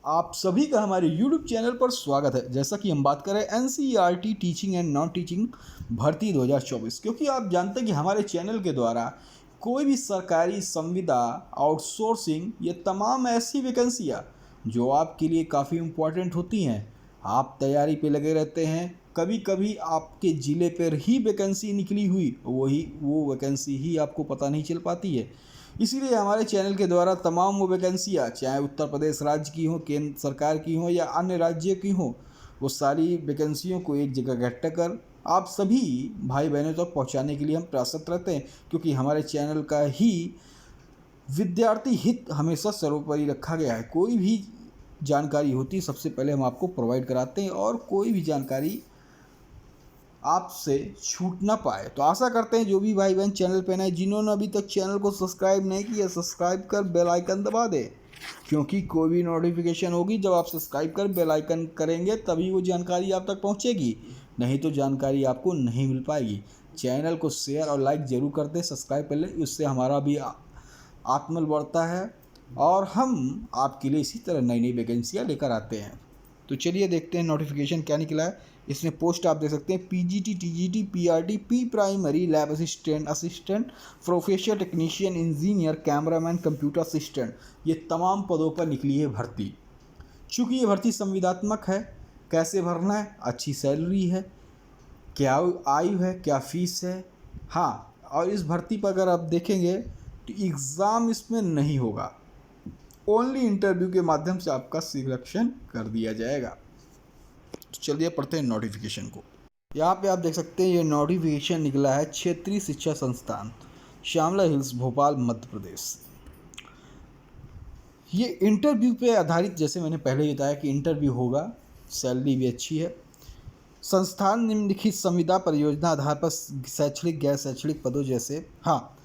आप सभी का हमारे YouTube चैनल पर स्वागत है। जैसा कि हम बात करें NCERT teaching and non teaching भर्ती 2024, क्योंकि आप जानते हैं कि हमारे चैनल के द्वारा कोई भी सरकारी संविदा, आउटसोर्सिंग, ये तमाम ऐसी वैकेंसियाँ जो आपके लिए काफ़ी इम्पोर्टेंट होती हैं, आप तैयारी पे लगे रहते हैं। कभी कभी आपके ज़िले पर ही वैकेंसी निकली हुई वो वैकेंसी ही आपको पता नहीं चल पाती है। इसीलिए हमारे चैनल के द्वारा तमाम वो वैकेंसियाँ, चाहे उत्तर प्रदेश राज्य की हो, केंद्र सरकार की हो या अन्य राज्य की हो, वो सारी वैकेंसियों को एक जगह इकट्ठा कर आप सभी भाई बहनों तक पहुंचाने के लिए हम प्रयासरत रहते हैं, क्योंकि हमारे चैनल का ही विद्यार्थी हित हमेशा सर्वोपरि रखा गया है। कोई भी जानकारी होती है सबसे पहले हम आपको प्रोवाइड कराते हैं और कोई भी जानकारी आपसे छूट ना पाए। तो आशा करते हैं जो भी भाई बहन चैनल पर नए, जिन्होंने अभी तक चैनल को सब्सक्राइब नहीं किया, सब्सक्राइब कर बेल आइकन दबा दे, क्योंकि कोई भी नोटिफिकेशन होगी जब आप सब्सक्राइब कर बेल आइकन करेंगे तभी वो जानकारी आप तक पहुंचेगी, नहीं तो जानकारी आपको नहीं मिल पाएगी। चैनल को शेयर और लाइक ज़रूर कर दें, सब्सक्राइब कर लें, इससे हमारा भी आत्मबल बढ़ता है और हम आपके लिए इसी तरह नई नई वैकेंसियाँ लेकर आते हैं। तो चलिए देखते हैं नोटिफिकेशन क्या निकला है। इसमें पोस्ट आप देख सकते हैं PGT, TGT, PRT, P primary, lab assistant, assistant professor, technician, engineer, cameraman, computer assistant, ये तमाम पदों पर निकली है भर्ती। चूँकि ये भर्ती संविदात्मक है, कैसे भरना है, अच्छी सैलरी है, क्या आयु है, क्या फीस है। हाँ, और इस भर्ती पर अगर आप देखेंगे तो एग्ज़ाम इसमें नहीं होगा, ओनली इंटरव्यू के माध्यम से आपका सिलेक्शन कर दिया जाएगा। तो चलिए पढ़ते हैं नोटिफिकेशन को। यहाँ पे आप देख सकते हैं ये नोटिफिकेशन निकला है क्षेत्रीय शिक्षा संस्थान श्यामला हिल्स, भोपाल, मध्य प्रदेश। ये इंटरव्यू पे आधारित, जैसे मैंने पहले ही बताया कि इंटरव्यू होगा, सैलरी भी अच्छी है। संस्थान निम्नलिखित संविदा परियोजना आधार पर शैक्षणिक गैर शैक्षणिक पदों जैसे, हाँ,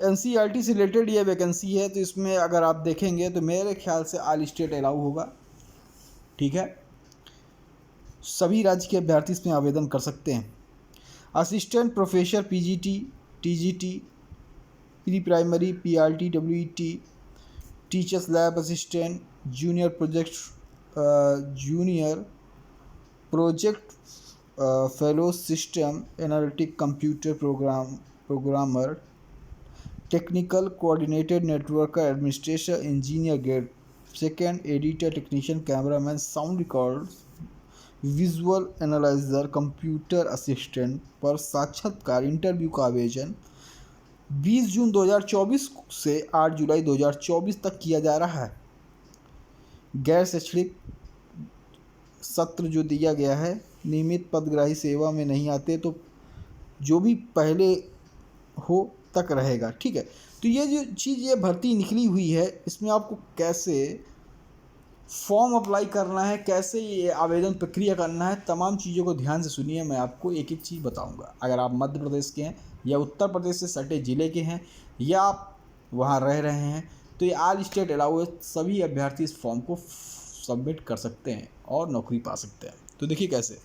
NCERT से रिलेटेड ये वैकेंसी है, तो इसमें अगर आप देखेंगे तो मेरे ख्याल से ऑल स्टेट अलाउ होगा। ठीक है, सभी राज्य के अभ्यर्थी इसमें आवेदन कर सकते हैं। Assistant professor, PGT, TGT, pre primary, PRT, WET, teachers lab assistant, junior project fellow, system analytic, computer programmer, technical coordinated, network administrator, engineer grade second, editor, technician, cameraman, sound record, visual analyser, computer assistant पर साक्षात्कार interview का आवेदन 20 जून 2024 से 8 जुलाई 2024 तक किया जा रहा है। गैर शैक्षणिक सत्र जो दिया गया है, नियमित पदग्राही सेवा में नहीं आते तो जो भी पहले हो तक रहेगा। ठीक है, तो ये जो चीज़ ये भर्ती निकली हुई है, इसमें आपको कैसे फॉर्म अप्लाई करना है, कैसे ये आवेदन प्रक्रिया करना है, तमाम चीज़ों को ध्यान से सुनिए। मैं आपको एक एक चीज़ बताऊंगा। अगर आप मध्य प्रदेश के हैं या उत्तर प्रदेश से सटे ज़िले के हैं या आप वहाँ रह रहे हैं, तो ये ऑल स्टेट अलाउ है, सभी अभ्यर्थी इस फॉर्म को सबमिट कर सकते हैं और नौकरी पा सकते हैं। तो देखिए कैसे,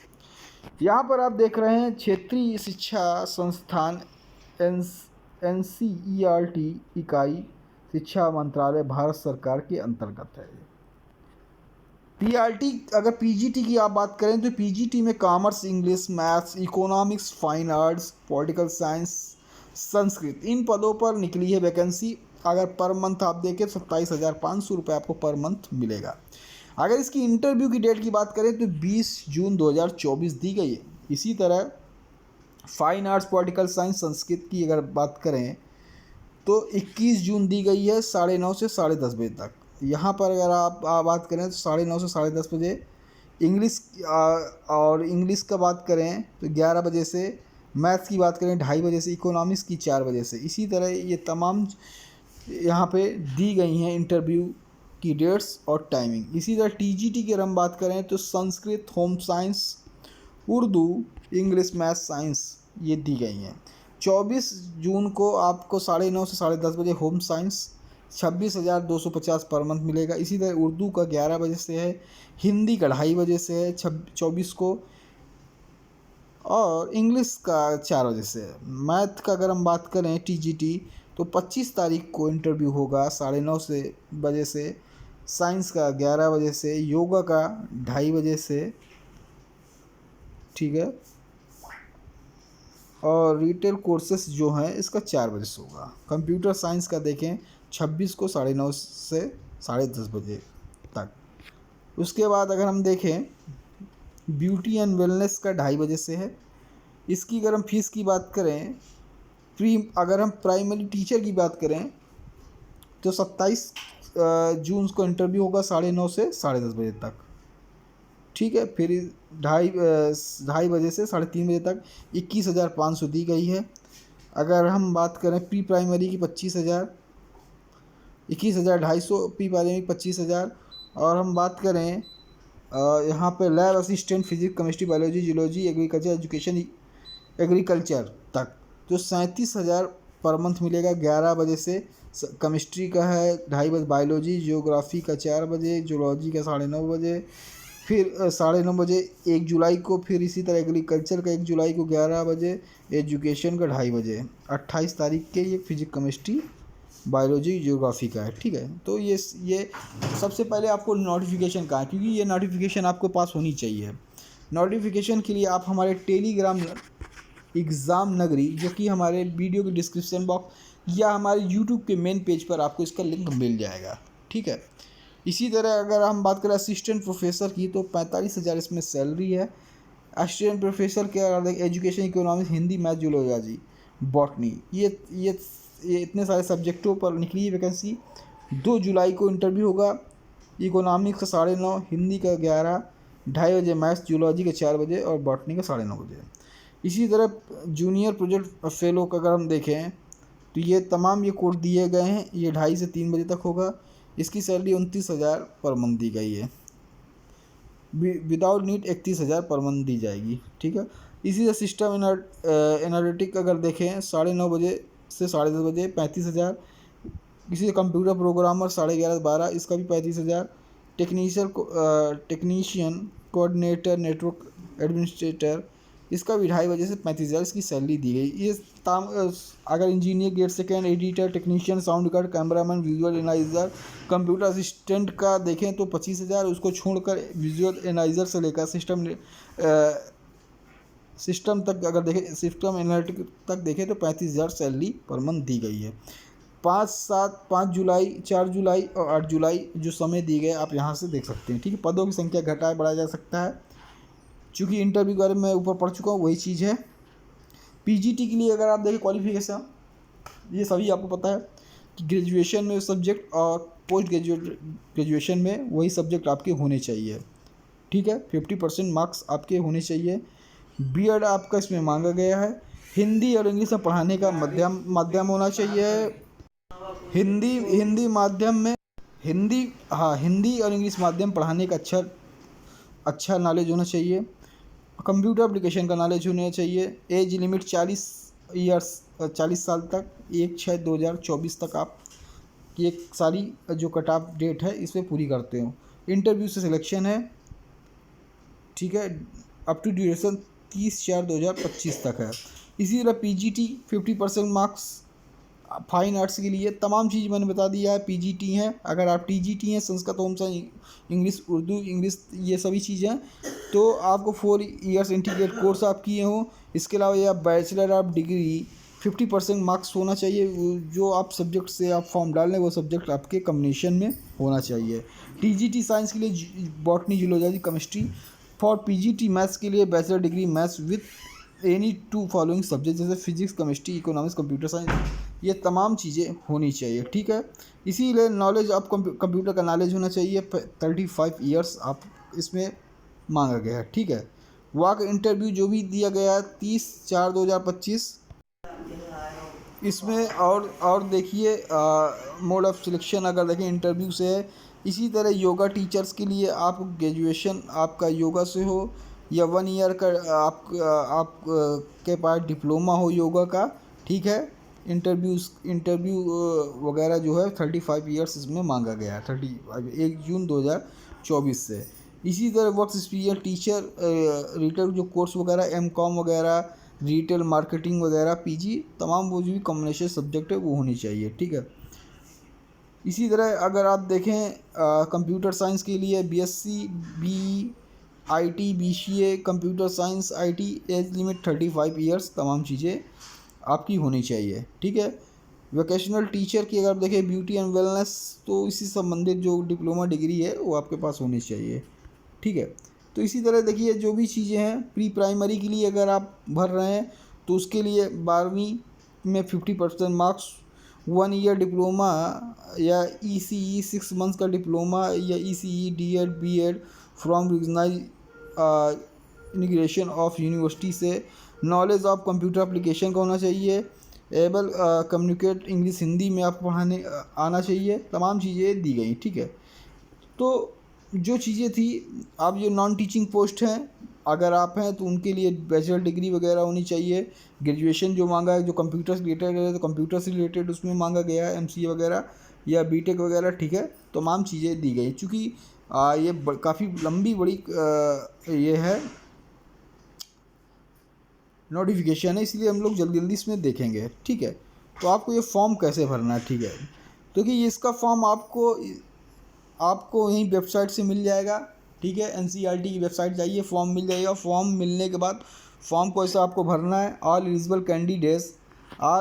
यहाँ पर आप देख रहे हैं क्षेत्रीय शिक्षा संस्थान NCERT इकाई शिक्षा मंत्रालय भारत सरकार के अंतर्गत है। पीआरटी, अगर पीजीटी की आप बात करें तो पीजीटी में commerce, English, maths, economics, fine arts, political science, Sanskrit, इन पदों पर निकली है वैकेंसी। अगर पर मंथ आप देखें 27,500 रुपये आपको पर मंथ मिलेगा। अगर इसकी इंटरव्यू की डेट की बात करें तो 20 जून 2024 दी गई है। इसी तरह fine arts, political science, Sanskrit की अगर बात करें तो 21 जून दी गई है 9:30 से 10:30 बजे तक। यहाँ पर अगर आप बात करें तो 9:30 से 10:30 बजे इंग्लिश, और इंग्लिश का बात करें तो 11 बजे से, मैथ्स की बात करें 2:30 बजे से, इकोनॉमिक्स की 4 बजे से। इसी तरह ये तमाम यहाँ पे दी गई हैं इंटरव्यू की डेट्स और टाइमिंग। इसी तरह टीजीटी की अगर हम बात करें तो Sanskrit, home science, Urdu, English, math, science ये दी गई हैं। 24 जून को आपको 9:30 से 10:30 बजे होम साइंस 26,250 पर मंथ मिलेगा। इसी तरह उर्दू का 11 बजे से है, हिंदी का 2:30 बजे से है 24 को, और इंग्लिश का 4 बजे से है। मैथ का अगर हम बात करें टीजीटी तो 25 तारीख को इंटरव्यू होगा 9:30 बजे से साइंस का 11 बजे से, योगा का 2:30 बजे से, ठीक है, और रिटेल कोर्सेस जो हैं इसका 4 बजे से होगा। कंप्यूटर साइंस का देखें 26 को 9:30 से 10:30 बजे तक। उसके बाद अगर हम देखें ब्यूटी एंड वेलनेस का 2:30 बजे से है। इसकी अगर हम फीस की बात करें, अगर हम प्राइमरी टीचर की बात करें तो 27 जून को इंटरव्यू होगा 9:30 से 10:30 बजे तक, ठीक है। फिर 2:30 बजे से 3:30 बजे तक 21,500 दी गई है। अगर हम बात करें प्री प्राइमरी की 25,000, 21,250 प्री प्राइमरी 25,000। और हम बात करें यहाँ पे lab assistant physics chemistry biology geology agriculture education agriculture तक तो 37,000 पर मंथ मिलेगा 11 बजे से। केमिस्ट्री का है 2:30 बजे, बायोलॉजी जियोग्राफी का 4 बजे, जियोलॉजी का 9:30 बजे, फिर 9:30 बजे 1 जुलाई को, फिर इसी तरह एग्रीकल्चर का 1 जुलाई को 11 बजे, एजुकेशन का 2:30 बजे। 28 तारीख के ये फिजिक्स केमिस्ट्री बायोलॉजी जियोग्राफी का है, ठीक है। तो ये सबसे पहले आपको नोटिफिकेशन का है, क्योंकि ये नोटिफिकेशन आपको पास होनी चाहिए। नोटिफिकेशन के लिए आप हमारे टेलीग्राम एग्ज़ाम नगरी, जो कि हमारे वीडियो के डिस्क्रिप्शन बॉक्स या हमारे यूट्यूब के मेन पेज पर आपको इसका लिंक मिल जाएगा, ठीक है। इसी तरह अगर हम बात करें असिस्टेंट प्रोफेसर की तो 45,000 इसमें सैलरी है। असिस्टेंट प्रोफेसर के अगर education economics Hindi math zoology botany, ये इतने सारे सब्जेक्टों पर निकली है वैकेंसी। 2 जुलाई को इंटरव्यू होगा। इकोनॉमिक्स का 9:30, हिंदी का 11, 2:30 बजे, मैथ्स जूलॉजी का 4 बजे और बॉटनी का 9:30 बजे। इसी तरह जूनियर प्रोजेक्ट फेलो का अगर हम देखें तो ये तमाम ये कोर्स दिए गए हैं। ये 2:30 से 3 बजे तक होगा। इसकी सैलरी 29,000 पर मंथ दी गई है। विदाउट नीट 31,000 पर मंथ दी जाएगी, ठीक है। इसी तरह सिस्टम एनालिटिक अगर देखें 9:30 बजे से 10:30 बजे 35,000। इसी कंप्यूटर प्रोग्रामर 11:30 से 12, इसका भी 35,000। टेक्नीशियन कोऑर्डिनेटर नेटवर्क एडमिनिस्ट्रेटर, इसका भी 2:30 बजे से 35,000 इसकी सैलरी दी गई। ये अगर engineer grade second, editor, technician, sound card, cameraman, visual analyser, computer assistant का देखें तो 25,000। उसको छोड़कर विजुअल एनालाइजर से लेकर सिस्टम तक अगर देखें, सिस्टम एनालिटिक तक देखें तो 35,000 सैलरी पर मंथ दी गई है। 5 जुलाई, 4 जुलाई और 8 जुलाई जो समय दिए गए आप यहाँ से देख सकते हैं, ठीक है। पदों की संख्या घटाया बढ़ाया जा सकता है। चूँकि इंटरव्यू के बारे में ऊपर पढ़ चुका हूँ, वही चीज़ है। पीजीटी के लिए अगर आप देखें क्वालिफिकेशन, ये सभी आपको पता है कि ग्रेजुएशन में सब्जेक्ट और पोस्ट ग्रेजुएशन में वही सब्जेक्ट आपके होने चाहिए, ठीक है। 50% मार्क्स आपके होने चाहिए। बीएड आपका इसमें मांगा गया है। हिंदी और इंग्लिश में पढ़ाने का माध्यम होना चाहिए। हिंदी माध्यम में हिंदी और इंग्लिश माध्यम पढ़ाने का अच्छा नॉलेज होना चाहिए। कंप्यूटर एप्लीकेशन का नॉलेज होना चाहिए। एज लिमिट 40 साल तक, 1/6/2024 तक आप ये सारी जो कट ऑफ डेट है इस पर पूरी करते हो। इंटरव्यू से सिलेक्शन है, ठीक है। अप टू ड्यूरेशन 30/4/2025 तक है। इसी तरह पीजीटी 50% मार्क्स फाइन आर्ट्स के लिए तमाम चीज़ मैंने बता दिया है। पीजीटी हैं, अगर आप टीजीटी हैं, Sanskrit home science, English Urdu English, ये सभी चीज़ें तो आपको 4 ईयर्स इंटीग्रेट कोर्स आप किए हों। इसके अलावा ये आप बैचलर ऑफ डिग्री 50% मार्क्स होना चाहिए। जो आप सब्जेक्ट से आप फॉर्म डाल लें वो सब्जेक्ट आपके कम्बिनेशन में होना चाहिए। टीजीटी साइंस के लिए botany zoology chemistry. For PGT maths के लिए bachelor degree maths with any 2 following subject, जैसे physics chemistry economics computer science, ये तमाम चीज़ें होनी चाहिए, ठीक है। इसीलिए नॉलेज आप कंप्यूटर का नॉलेज होना चाहिए। 35 ईयर्स आप इसमें मांगा गया है, ठीक है। वॉक इंटरव्यू जो भी दिया गया है 30/4/2025 इसमें। और देखिए मोड ऑफ सिलेक्शन अगर देखें इंटरव्यू से है। इसी तरह योगा टीचर्स के लिए आप ग्रेजुएशन आपका योगा से हो या 1 ईयर का आप के पास डिप्लोमा हो योगा का, ठीक है। इंटरव्यू वगैरह जो है 35 ईयर्स इसमें मांगा गया है 1 जून 2024 से। इसी तरह वर्क एक्सपीरियंस टीचर रिटेल जो कोर्स वगैरह एमकॉम वगैरह रिटेल मार्केटिंग वगैरह पीजी तमाम वो जो भी कॉम्बिनेशन सब्जेक्ट है वो होनी चाहिए, ठीक है। इसी तरह अगर आप देखें कंप्यूटर साइंस के लिए BSc, IT, BCA, computer science, IT, age limit 35 years, तमाम चीज़ें आपकी होनी चाहिए। ठीक है। वोकेशनल टीचर की अगर देखें ब्यूटी एंड वेलनेस, तो इसी संबंधित जो डिप्लोमा डिग्री है वो आपके पास होनी चाहिए। ठीक है। तो इसी तरह देखिए जो भी चीज़ें हैं, प्री प्राइमरी के लिए अगर आप भर रहे हैं तो उसके लिए 12वीं में 50% मार्क्स, 1 ईयर डिप्लोमा या ईसीई 6 मंथ्स का डिप्लोमा या ECE DEd BEd from recognise integration of university से, नॉलेज ऑफ कंप्यूटर एप्लीकेशन का होना चाहिए, एबल कम्युनिकेट इंग्लिश हिंदी में आपको पढ़ाने आना चाहिए, तमाम चीज़ें दी गई। ठीक है। तो जो चीज़ें थी, आप जो नॉन टीचिंग पोस्ट हैं अगर आप हैं तो उनके लिए बैचलर डिग्री वगैरह होनी चाहिए। ग्रेजुएशन जो मांगा है, जो कंप्यूटर से रिलेटेड है तो कंप्यूटर से रिलेटेड उसमें मांगा गया है, एमसीए वगैरह या बीटेक वगैरह। ठीक है। तमाम चीज़ें दी गई। चूँकि ये काफ़ी लंबी बड़ी ये है नोटिफिकेशन है, इसलिए हम लोग जल्दी जल्दी इसमें देखेंगे। ठीक है। तो आपको ये फॉर्म कैसे भरना है। ठीक है। तो कि इसका फॉर्म आपको यहीं वेबसाइट से मिल जाएगा। ठीक है। एनसीईआरटी की वेबसाइट जाइए, फॉर्म मिल जाएगा। फॉर्म मिलने के बाद फॉर्म को ऐसा आपको भरना है। All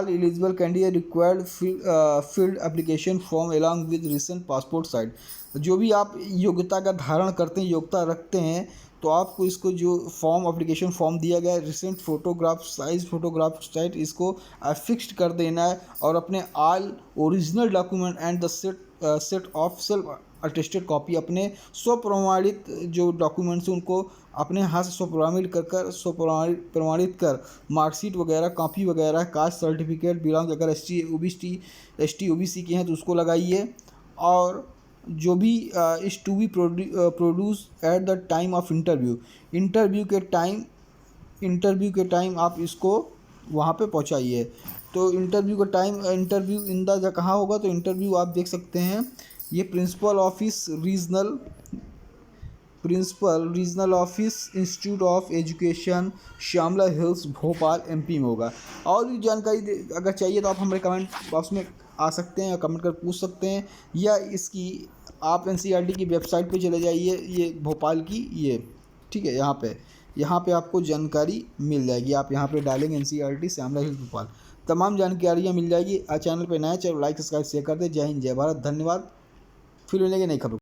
eligible candidate required field application form along with recent passport size. जो भी आप योग्यता का धारण करते हैं, योग्यता रखते हैं, तो आपको इसको जो फॉर्म एप्लीकेशन फॉर्म दिया गया है, recent photograph size photograph size इसको फिक्स्ड कर देना है और अपने all original document and the set of self attested copy, अपने स्वप्रमाणित जो डॉक्यूमेंट्स हैं उनको अपने हाथ से प्रमाणित कर मार्कशीट वगैरह, कॉपी वगैरह, कास्ट सर्टिफिकेट, बिलोंग अगर एस टी ओबीसी के हैं तो उसको लगाइए। और जो भी is to be produce at the time of interview के टाइम आप इसको वहाँ पे पहुँचाइए। तो इंटरव्यू का टाइम, इंटरव्यू इन द कहाँ होगा, तो इंटरव्यू आप देख सकते हैं ये principal regional office institute of education Shyamla Hills Bhopal MP में होगा। और भी जानकारी अगर चाहिए तो आप हमारे कमेंट बॉक्स में आ सकते हैं, कमेंट कर पूछ सकते हैं, या इसकी आप एनसीईआरटी की वेबसाइट पे चले जाइए, ये भोपाल की ये। ठीक है। यहाँ पे आपको जानकारी मिल जाएगी। आप यहाँ पे डालेंगे एनसीईआरटी श्यामला हिल्स भोपाल, तमाम जानकारियाँ मिल जाएगी। चैनल पे नए चैनल लाइक सब्सक्राइब शेयर कर दें। जय हिंद, जय भारत, धन्यवाद। फिर मिलेंगे नई खबर।